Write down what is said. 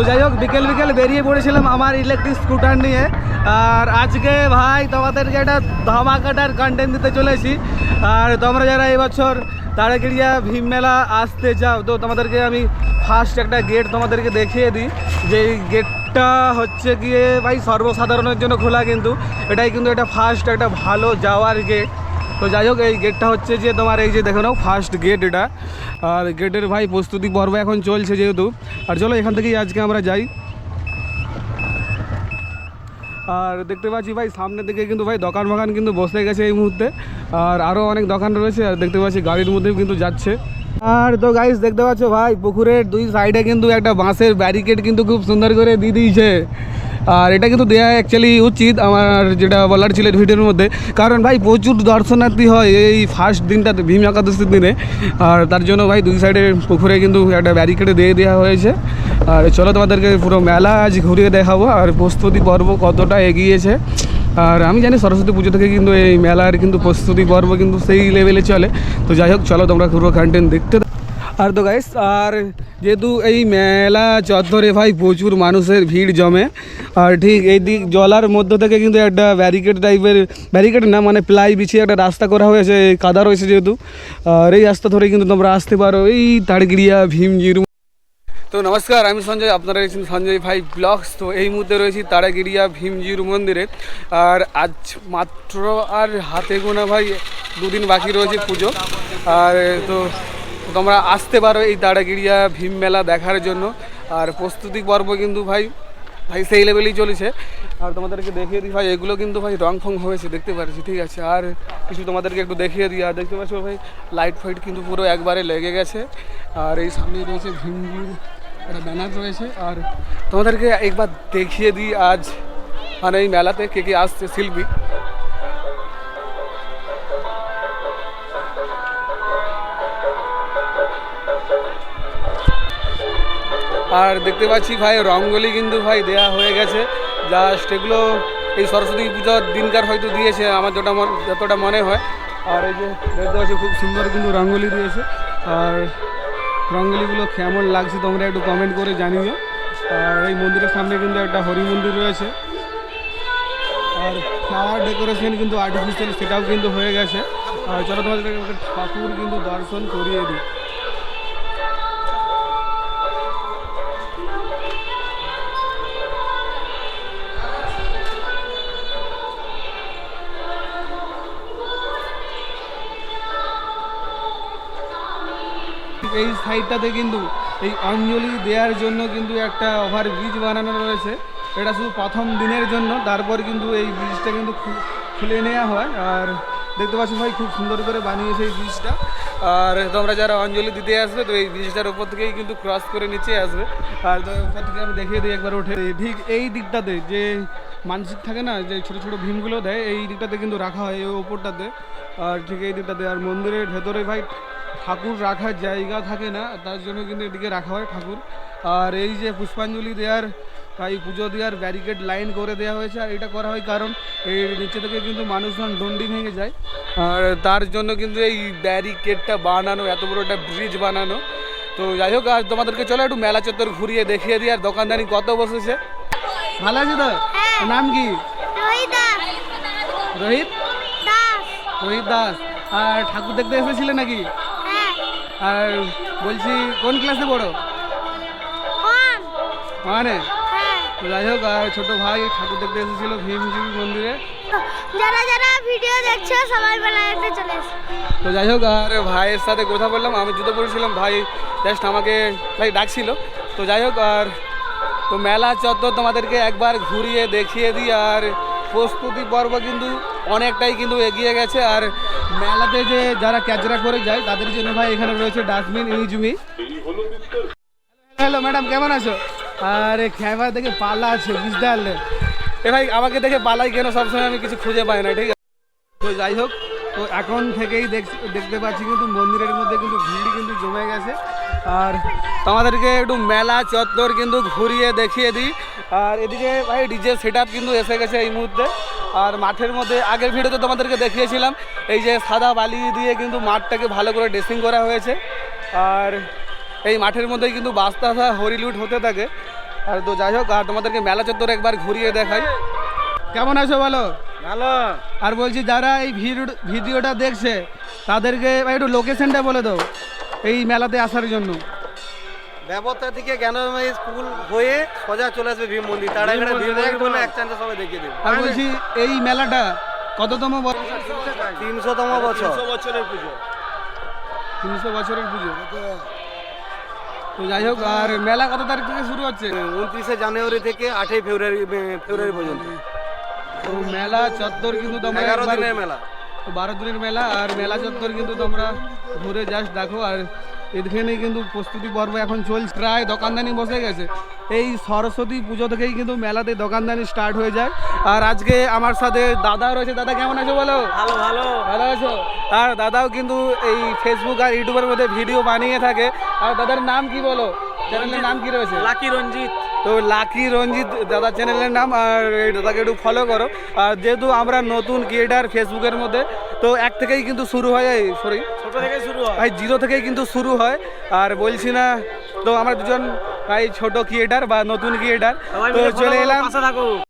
তো যাই হোক বিকেল বিকেল বেরিয়ে পড়েছিলাম আমার ইলেকট্রিক স্কুটার নিয়ে। আর আজকে ভাই তোমাদেরকে একটা ধামাকাটার কন্টেন্ট দিতে চলেছি। আর তোমরা যারা এবছর তারাকেড়িয়া ভীম মেলা আসতে চাও তো তোমাদেরকে আমি ফার্স্ট একটা গেট তোমাদেরকে দেখিয়ে দিই। যে এই গেটটা হচ্ছে গিয়ে ভাই সর্বসাধারণের জন্য খোলা, কিন্তু এটাই কিন্তু একটা ফার্স্ট একটা ভালো যাওয়ার গেট। তো যাই হোক এই গেটটা হচ্ছে যে তোমার এই যে দেখো নাও ফার্স্ট গেট এটা। আর গেটের ভাই প্রস্তুতি পর্ব এখন চলছে যেহেতু। আর চলো এখান থেকেই আজকে আমরা যাই। আর দেখতে পাচ্ছি ভাই সামনের দিকে কিন্তু ভাই দোকান বাগান কিন্তু বসে গেছে এই মুহূর্তে। আর আরও অনেক দোকান রয়েছে। আর দেখতে পাচ্ছি গাড়ির মধ্যেও কিন্তু যাচ্ছে। আর তো গাইস দেখতে পাচ্ছ ভাই পুকুরের দুই সাইডে কিন্তু একটা বাঁশের ব্যারিকেড কিন্তু খুব সুন্দর করে দিয়ে দিয়েছে। আর এটা কিন্তু দেওয়া অ্যাকচুয়ালি উচিত আমার যেটা বলার ছিল ভিডিওর মধ্যে, কারণ ভাই প্রচুর দর্শনার্থী হয় এই ফার্স্ট দিনটাতে ভীম একাদশীর দিনে। আর তার জন্য ভাই দুই সাইডে পুকুরে কিন্তু একটা ব্যারিকেডে দিয়ে দেওয়া হয়েছে। আর চলো তোমাদেরকে পুরো মেলা আজ ঘুরিয়ে দেখাবো আর প্রস্তুতি পর্ব কতটা এগিয়েছে। আর আমি জানি সরস্বতী পুজো থেকে কিন্তু এই মেলার কিন্তু প্রস্তুতি পর্ব কিন্তু সেই লেভেলে চলে। তো যাই হোক চলো তোমরা পুরো কন্টেন্ট দেখতে। আর তো গাইস আর যেহেতু এই মেলা চত্বরে ভাই প্রচুর মানুষের ভিড় জমে। আর ঠিক এই দিক জলার মধ্য থেকে কিন্তু একটা ব্যারিকেড টাইপের, ব্যারিকেড না মানে প্লাই বিছিয়ে একটা রাস্তা করা হয়েছে, কাদা রয়েছে যেহেতু। আর এই রাস্তা ধরে কিন্তু তোমরা আসতে পারো এই তাড়গিরিয়া ভীমজিরু। তো নমস্কার, আমি সঞ্জয়, আপনারা দেখছেন সঞ্জয় ভাই ব্লগস। তো এই মুহূর্তে রয়েছি তারাগিরিয়া ভীমজিরু মন্দিরে। আর আজ মাত্র আর হাতে গোনা ভাই দুদিন বাকি রয়েছে পুজো। আর তো তোমরা আসতে পারো এই তারাগিরিয়া ভীম মেলা দেখার জন্য। আর প্রস্তুতি পর্ব কিন্তু ভাই সেই লেভেলেই চলেছে। আর তোমাদেরকে দেখিয়ে দিই ভাই এগুলো কিন্তু ভাই রং ফং হয়েছে দেখতে পাচ্ছি, ঠিক আছে। আর কিছু তোমাদেরকে একটু দেখিয়ে দিই। আর দেখতে পাচ্ছ ভাই লাইট ফাইট কিন্তু পুরো একবারে লেগে গেছে। আর এই সামনেই রয়েছে ভীমজির একটা ব্যানার রয়েছে। আর তোমাদেরকে একবার দেখিয়ে দিই আজ মানে এই মেলাতে কে কে আসছে শিল্পী। আর দেখতে পাচ্ছি ভাই রঙ্গোলি কিন্তু ভাই দেয়া হয়ে গেছে। জাস্ট এগুলো এই সরস্বতী পুজোর দিনকার হয়তো দিয়েছে আমার যতটা মনে হয়। আর এই যে দেখতে পাচ্ছি খুব সুন্দর কিন্তু রঙ্গোলি দিয়েছে। আর রঙ্গোলিগুলো কেমন লাগছে তোমরা একটু কমেন্ট করে জানিও। আর এই মন্দিরের সামনে কিন্তু একটা হরি মন্দির রয়েছে। আর ফ্লাওয়ার ডেকোরেশন কিন্তু আর্টিফিশিয়াল সেটাও কিন্তু হয়ে গেছে। আর চলো তোমাদের ঠাকুর কিন্তু দর্শন করিয়ে দিই। এই সাইডটাতে কিন্তু এই অঞ্জলি দেওয়ার জন্য কিন্তু একটা ওভার ব্রিজ বানানো রয়েছে। এটা শুধু প্রথম দিনের জন্য, তারপর কিন্তু এই ব্রিজটা কিন্তু খুলে নেওয়া হয়। আর দেখতে পাচ্ছি ভাই খুব সুন্দর করে বানিয়েছে এই ব্রিজটা। আর তোমরা যারা অঞ্জলি দিতে আসবে তো এই ব্রিজটার উপর থেকেই কিন্তু ক্রস করে নিচে আসবে। আর উপর থেকে আমি দেখিয়ে দিই একবার উঠে। ঠিক এই দিকটাতে যে মানসিক থাকে না যে ছোটো ছোটো ভীমগুলো দেয়, এই দিকটাতে কিন্তু রাখা হয় এই ওপরটাতে। আর ঠিক এই দিকটাতে। আর মন্দিরের ভেতরে ভাই ঠাকুর রাখার জায়গা থাকে না, তার জন্য কিন্তু এদিকে রাখা হয় ঠাকুর। আর এই যে পুষ্পাঞ্জলি দেওয়ার তাই পুজো দেওয়ার ব্যারিকেড লাইন করে দেওয়া হয়েছে। আর এটা করা হয় কারণ এই নিচে থেকে কিন্তু মানুষজন ডন্ডি ভেঙে যায়। আর তার জন্য কিন্তু এই ব্যারিকেডটা বানানো, এত বড় একটা ব্রিজ বানানো। তো যাই হোক আর তোমাদেরকে চলো একটু মেলা চত্বর ঘুরিয়ে দেখিয়ে দিই। আর দোকানদানি কত বসেছে। ভালো আছে তো? নাম কি? রোহিত দাস। আর ঠাকুর দেখতে এসেছিলে নাকি? আর বলছি কোন ক্লাসে পড়ো? মানে তো যাই হোক আর ছোট ভাই ঠাকুর দেখতে এসেছিল ভীমজির মন্দিরে। যারা যারা ভিডিও দেখছো সবাই মেলাতে চলে এসো। তো যাই হোক আর ভাইয়ের সাথে কথা বললাম, আমি জুতো পরেছিলাম, ভাই জাস্ট আমাকে ভাই ডাকছিল। তো যাই হোক আর তো মেলা চত্বর তোমাদেরকে একবার ঘুরিয়ে দেখিয়ে দিই। আর প্রস্তুতি পর্ব কিন্তু অনেকটাই কিন্তু এগিয়ে গেছে। আর মেলাতে যে যারা ক্যাচরা করে যায় তাদের জন্য ভাই এখানে রয়েছে ডাস্টবিন ইউজমি। হ্যালো ম্যাডাম, কেমন আছো? আরে খেবার দেখে পালা আছে বুঝতে পারলে। এ ভাই আমাকে দেখে পালাই কেন, সবসময় আমি কিছু খুঁজে পাই না, ঠিক আছে। তো যাই হোক তো এখন থেকেই দেখতে পাচ্ছি কিন্তু মন্দিরের মধ্যে কিন্তু ভিড় কিন্তু জমে গেছে। আর তোমাদেরকে একটু মেলা চত্বর কিন্তু ঘুরিয়ে দেখিয়ে দিই। আর এদিকে ভাই ডিজে সেট আপ কিন্তু এসে গেছে এই মুহূর্তে। আর মাঠের মধ্যে আগের ভিডিওতে তোমাদেরকে দেখিয়েছিলাম এই যে সাদা বালি দিয়ে কিন্তু মাঠটাকে ভালো করে ড্রেসিং করা হয়েছে। আর এই মাঠের মধ্যে কিন্তু বাস্তা হরিলুট হতে থাকে। আর তো যাই হোক, আর তোমাদেরকে মেলা চত্বর একবার ঘুরিয়ে দেখাই। কেমন আছো বলো? ভালো। আর বলছি যারা এই ভিডিওটা দেখছে তাদেরকে ভাই একটু লোকেশনটা বলে দাও এই মেলাতে আসার জন্য। ব্যবস্থা থেকে জ্ঞানময় স্কুল হয়ে সোজা চলে আসবে ভীম মন্দির, তার আগে ভীম মন্দির বলে এক চান্সে সবাই দেখিয়ে দেবে। আর বলছি এই মেলাটা কততম বছর? 300তম বছর। 300 বছরের পুজো। তো যাই হোক, আর মেলা কত তারিখ থেকে শুরু হচ্ছে? 29শে জানুয়ারি থেকে 8ই ফেব্রুয়ারি পর্যন্ত। তো মেলা চত্বর কিন্তু তোমরা 11 একবার- দিনের মেলা। 12 দিনের মেলা, আর মেলা চত্বর কিন্তু তোমরা ঘুরে জাস্ট দেখো। আর এখানেই কিন্তু প্রস্তুতি পর্ব এখন চলছে, প্রায় দোকানদানি বসে গেছে। এই সরস্বতী পুজো থেকেই কিন্তু মেলাতে দোকানদানি স্টার্ট হয়ে যায়। আর আজকে আমার সাথে দাদা রয়েছে। দাদা কেমন আছো বলো? ভালো ভালো। ভালো আছো? আর দাদাও কিন্তু এই ফেসবুক আর ইউটিউবের মধ্যে ভিডিও বানিয়ে থাকে। আর দাদার নাম কি বলো? চ্যানেলের নাম কি রয়েছে? লাকি রঞ্জিত। তো লাকি রঞ্জিত দাদা চ্যানেলের নাম। আর এই দাদাকে একটু ফলো করো। আর যেহেতু আমরা নতুন ক্রিয়েটার ফেসবুকের মধ্যে, তো এক থেকেই কিন্তু শুরু হয়, সরি ছোট থেকে শুরু হয়। ভাই 0 থেকেই কিন্তু শুরু হয়। আর বলছি না, তো আমরা দুজন ভাই ছোট ক্রিয়েটার বা নতুন ক্রিয়েটার, তো চলে এলাম। পাশে থাকো।